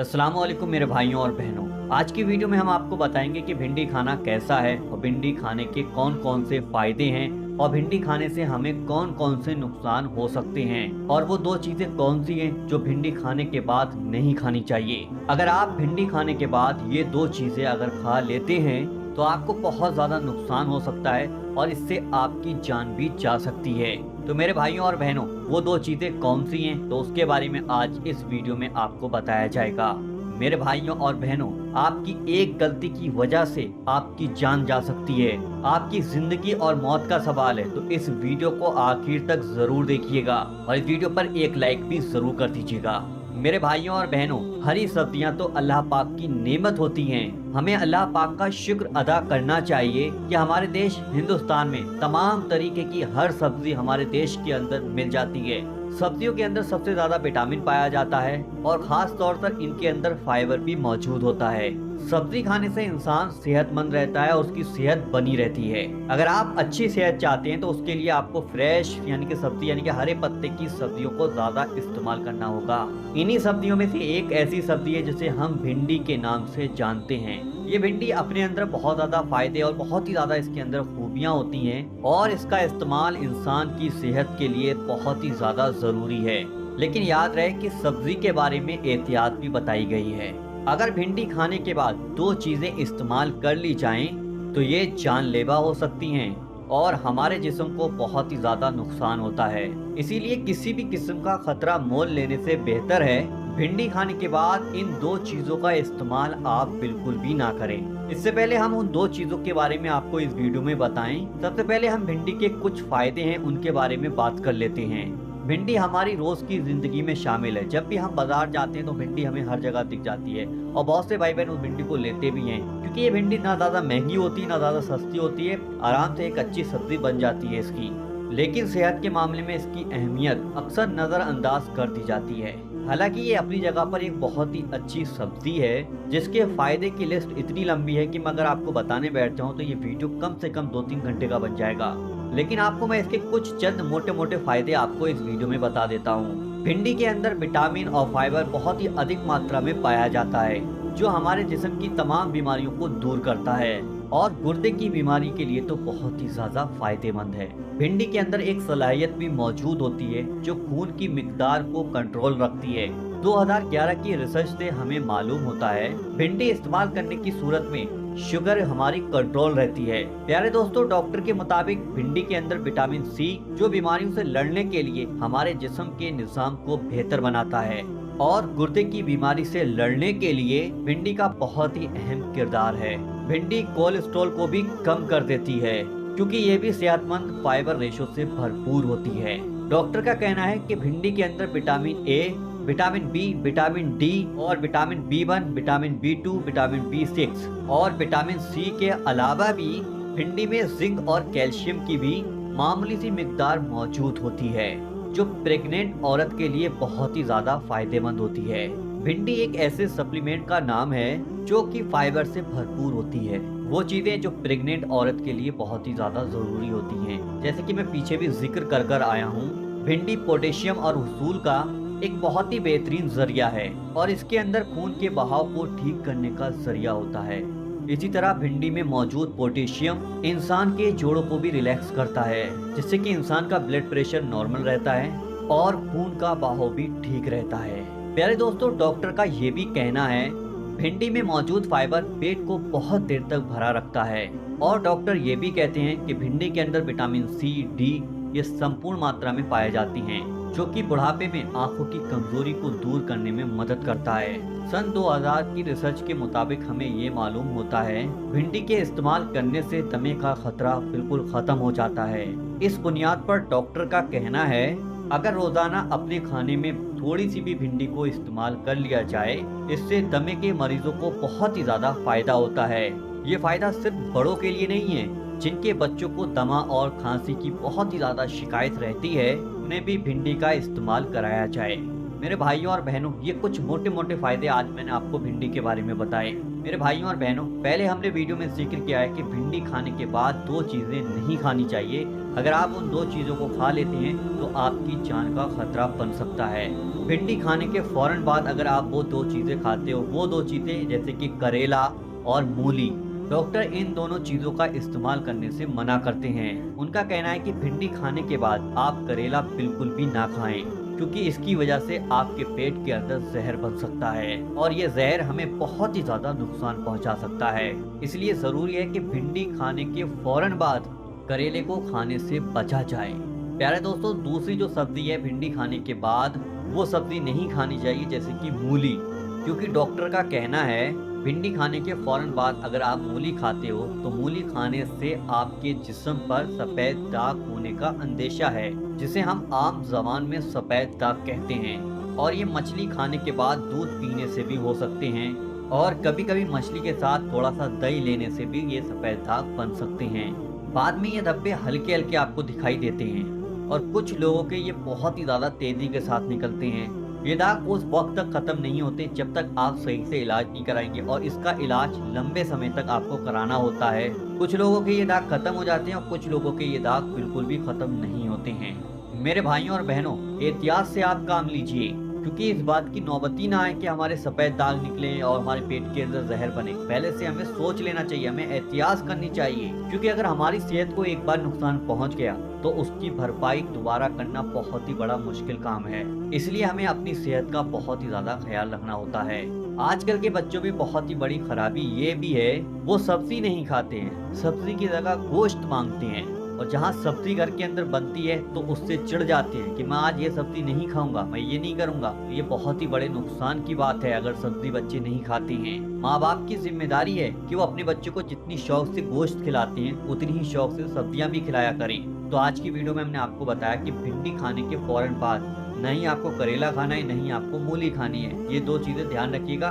अस्सलाम वालेकुम मेरे भाइयों और बहनों। आज की वीडियो में हम आपको बताएंगे कि भिंडी खाना कैसा है और भिंडी खाने के कौन कौन से फायदे हैं और भिंडी खाने से हमें कौन कौन से नुकसान हो सकते हैं और वो दो चीजें कौन सी हैं जो भिंडी खाने के बाद नहीं खानी चाहिए। अगर आप भिंडी खाने के बाद ये दो चीजें अगर खा लेते हैं तो आपको बहुत ज्यादा नुकसान हो सकता है और इससे आपकी जान भी जा सकती है। तो मेरे भाइयों और बहनों, वो दो चीजें कौन सी हैं तो उसके बारे में आज इस वीडियो में आपको बताया जाएगा। मेरे भाइयों और बहनों, आपकी एक गलती की वजह से आपकी जान जा सकती है। आपकी जिंदगी और मौत का सवाल है, तो इस वीडियो को आखिर तक जरूर देखिएगा और इस वीडियो पर एक लाइक भी जरूर कर दीजिएगा। मेरे भाइयों और बहनों, हरी सब्जियां तो अल्लाह पाक की नेमत होती हैं। हमें अल्लाह पाक का शुक्र अदा करना चाहिए कि हमारे देश हिंदुस्तान में तमाम तरीके की हर सब्जी हमारे देश के अंदर मिल जाती है। सब्जियों के अंदर सबसे ज्यादा विटामिन पाया जाता है और खास तौर पर इनके अंदर फाइबर भी मौजूद होता है। सब्जी खाने से इंसान सेहतमंद रहता है और उसकी सेहत बनी रहती है। अगर आप अच्छी सेहत चाहते हैं तो उसके लिए आपको फ्रेश यानी कि सब्जी यानी कि हरे पत्ते की सब्जियों को ज्यादा इस्तेमाल करना होगा। इन्हीं सब्जियों में से एक ऐसी सब्जी है जिसे हम भिंडी के नाम से जानते हैं। ये भिंडी अपने अंदर बहुत ज्यादा फायदे और बहुत ही ज्यादा इसके अंदर खूबियां होती हैं और इसका इस्तेमाल इंसान की सेहत के लिए बहुत ही ज्यादा जरूरी है। लेकिन याद रहे कि सब्जी के बारे में एहतियात भी बताई गई है। अगर भिंडी खाने के बाद दो चीजें इस्तेमाल कर ली जाएं तो ये जानलेवा हो सकती हैं और हमारे जिस्म को बहुत ही ज्यादा नुकसान होता है। इसीलिए किसी भी किस्म का खतरा मोल लेने से बेहतर है भिंडी खाने के बाद इन दो चीजों का इस्तेमाल आप बिल्कुल भी ना करें। इससे पहले हम उन दो चीजों के बारे में आपको इस वीडियो में बताएं। सबसे पहले हम भिंडी के कुछ फायदे हैं उनके बारे में बात कर लेते हैं। भिंडी हमारी रोज की जिंदगी में शामिल है। जब भी हम बाजार जाते हैं तो भिंडी हमें हर जगह दिख जाती है और बहुत से भाई बहन उस भिंडी को लेते भी हैं क्योंकि ये भिंडी ना ज्यादा महंगी होती है ना ज्यादा सस्ती होती है। आराम से एक अच्छी सब्जी बन जाती है इसकी। लेकिन सेहत के मामले में इसकी अहमियत अक्सर नजरअंदाज कर दी जाती है। हालांकि ये अपनी जगह पर एक बहुत ही अच्छी सब्जी है जिसके फायदे की लिस्ट इतनी लंबी है कि मैं अगर आपको बताने बैठ जाऊं तो ये वीडियो कम से कम 2-3 घंटे का बन जाएगा। लेकिन आपको मैं इसके कुछ चंद मोटे मोटे फायदे आपको इस वीडियो में बता देता हूँ। भिंडी के अंदर विटामिन और फाइबर बहुत ही अधिक मात्रा में पाया जाता है जो हमारे जिस्म की तमाम बीमारियों को दूर करता है और गुर्दे की बीमारी के लिए तो बहुत ही ज्यादा फायदेमंद है। भिंडी के अंदर एक सलाहियत भी मौजूद होती है जो खून की मिकदार को कंट्रोल रखती है। 2011 की रिसर्च से हमें मालूम होता है भिंडी इस्तेमाल करने की सूरत में शुगर हमारी कंट्रोल रहती है। प्यारे दोस्तों, डॉक्टर के मुताबिक भिंडी के अंदर विटामिन सी जो बीमारियों से लड़ने के लिए हमारे जिस्म के निजाम को बेहतर बनाता है और गुर्दे की बीमारी से लड़ने के लिए भिंडी का बहुत ही अहम किरदार है। भिंडी कोलेस्ट्रॉल को भी कम कर देती है क्योंकि ये भी सेहतमंद फाइबर रेशो से भरपूर होती है। डॉक्टर का कहना है कि भिंडी के अंदर vitamin A, vitamin B, vitamin D और vitamin B one, vitamin B two, vitamin बी6 और विटामिन सी के अलावा भी भिंडी में जिंक और कैल्शियम की भी मामूली सी मिकदार मौजूद होती है जो प्रेग्नेंट औरत के लिए बहुत ही ज्यादा फायदेमंद होती है। भिंडी एक ऐसे सप्लीमेंट का नाम है जो कि फाइबर से भरपूर होती है। वो चीजें जो प्रेग्नेंट औरत के लिए बहुत ही ज्यादा जरूरी होती हैं। जैसे कि मैं पीछे भी जिक्र कर आया हूँ, भिंडी पोटेशियम और हुसूल का एक बहुत ही बेहतरीन जरिया है और इसके अंदर खून के बहाव को ठीक करने का जरिया होता है। इसी तरह भिंडी में मौजूद पोटेशियम इंसान के जोड़ों को भी रिलैक्स करता है जिससे कि इंसान का ब्लड प्रेशर नॉर्मल रहता है और खून का बहाव भी ठीक रहता है। प्यारे दोस्तों, डॉक्टर का ये भी कहना है भिंडी में मौजूद फाइबर पेट को बहुत देर तक भरा रखता है और डॉक्टर ये भी कहते हैं कि भिंडी के अंदर विटामिन सी, डी ये संपूर्ण मात्रा में पाए जाती हैं जो कि बुढ़ापे में आंखों की कमजोरी को दूर करने में मदद करता है। सन 2000 की रिसर्च के मुताबिक हमें ये मालूम होता है भिंडी के इस्तेमाल करने से दमे का खतरा बिल्कुल खत्म हो जाता है। इस बुनियाद पर डॉक्टर का कहना है अगर रोजाना अपने खाने में थोड़ी सी भी भिंडी को इस्तेमाल कर लिया जाए इससे दमे के मरीजों को बहुत ही ज्यादा फायदा होता है। ये फायदा सिर्फ बड़ों के लिए नहीं है, जिनके बच्चों को दमा और खांसी की बहुत ही ज्यादा शिकायत रहती है उन्हें भी भिंडी का इस्तेमाल कराया जाए। मेरे भाइयों और बहनों, ये कुछ मोटे मोटे फायदे आज मैंने आपको भिंडी के बारे में बताए। मेरे भाइयों और बहनों, पहले हमने वीडियो में जिक्र किया है कि भिंडी खाने के बाद दो चीजें नहीं खानी चाहिए। अगर आप उन दो चीजों को खा लेते हैं तो आपकी जान का खतरा बन सकता है। भिंडी खाने के फौरन बाद अगर आप वो दो चीजें खाते हो, वो दो चीजें जैसे कि करेला और मूली, डॉक्टर इन दोनों चीजों का इस्तेमाल करने से मना करते हैं। उनका कहना है कि भिंडी खाने के बाद आप करेला बिल्कुल भी ना खाएं, क्योंकि इसकी वजह से आपके पेट के अंदर जहर बन सकता है और ये जहर हमें बहुत ही ज्यादा नुकसान पहुंचा सकता है। इसलिए जरूरी है कि भिंडी खाने के फौरन बाद करेले को खाने से बचा जाए। प्यारे दोस्तों, दूसरी जो सब्जी है भिंडी खाने के बाद, वो सब्जी नहीं खानी चाहिए जैसे कि मूली, क्योंकि डॉक्टर का कहना है भिंडी खाने के फौरन बाद अगर आप मूली खाते हो तो मूली खाने से आपके जिस्म पर सफेद दाग होने का अंदेशा है, जिसे हम आम जबान में सफेद दाग कहते हैं। और ये मछली खाने के बाद दूध पीने से भी हो सकते हैं और कभी कभी मछली के साथ थोड़ा सा दही लेने से भी ये सफेद दाग बन सकते हैं। बाद में ये धब्बे हल्के हल्के आपको दिखाई देते हैं और कुछ लोगों के ये बहुत ही ज्यादा तेजी के साथ निकलते हैं। ये दाग उस वक्त तक खत्म नहीं होते जब तक आप सही से इलाज नहीं कराएंगे और इसका इलाज लंबे समय तक आपको कराना होता है। कुछ लोगों के ये दाग खत्म हो जाते हैं और कुछ लोगों के ये दाग बिल्कुल भी खत्म नहीं होते हैं। मेरे भाइयों और बहनों, एहतियात से आप काम लीजिए, क्योंकि इस बात की नौबती ना आए कि हमारे सफेद दाग निकले और हमारे पेट के अंदर जहर बने। पहले से हमें सोच लेना चाहिए, हमें एहतियात करनी चाहिए, क्योंकि अगर हमारी सेहत को एक बार नुकसान पहुंच गया तो उसकी भरपाई दोबारा करना बहुत ही बड़ा मुश्किल काम है। इसलिए हमें अपनी सेहत का बहुत ही ज्यादा ख्याल रखना होता है। आजकल के बच्चों में बहुत ही बड़ी खराबी ये भी है, वो सब्जी नहीं खाते हैं, सब्जी की जगह गोश्त मांगते हैं और जहाँ सब्जी घर के अंदर बनती है तो उससे चिढ़ जाते हैं कि मैं आज ये सब्जी नहीं खाऊंगा, मैं ये नहीं करूंगा। ये बहुत ही बड़े नुकसान की बात है अगर सब्जी बच्चे नहीं खाते हैं। माँ बाप की जिम्मेदारी है कि वो अपने बच्चे को जितनी शौक से गोश्त खिलाते हैं उतनी ही शौक से सब्जियां भी खिलाया करें। तो आज की वीडियो में हमने आपको बताया कि भिंडी खाने के फौरन बाद नहीं आपको करेला खाना है, नहीं आपको मूली खानी है। ये दो चीजें ध्यान रखिएगा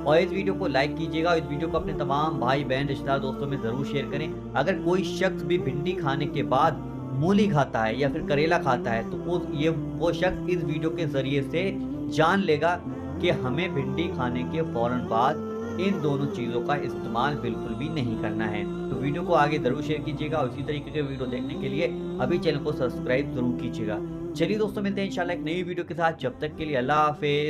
और इस वीडियो को लाइक कीजिएगा और इस वीडियो को अपने तमाम भाई बहन रिश्तेदार दोस्तों में जरूर शेयर करें। अगर कोई शख्स भी भिंडी खाने के बाद मूली खाता है या फिर करेला खाता है तो वो शख्स इस वीडियो के जरिए से जान लेगा कि हमें भिंडी खाने के फौरन बाद इन दोनों चीजों का इस्तेमाल बिल्कुल भी नहीं करना है। तो वीडियो को आगे जरूर शेयर कीजिएगा और इसी तरीके के वीडियो देखने के लिए अभी चैनल को सब्सक्राइब जरूर कीजिएगा। चलिए दोस्तों, मिलते हैं इंशाल्लाह एक नई वीडियो के साथ। जब तक के लिए अल्लाह हाफिज।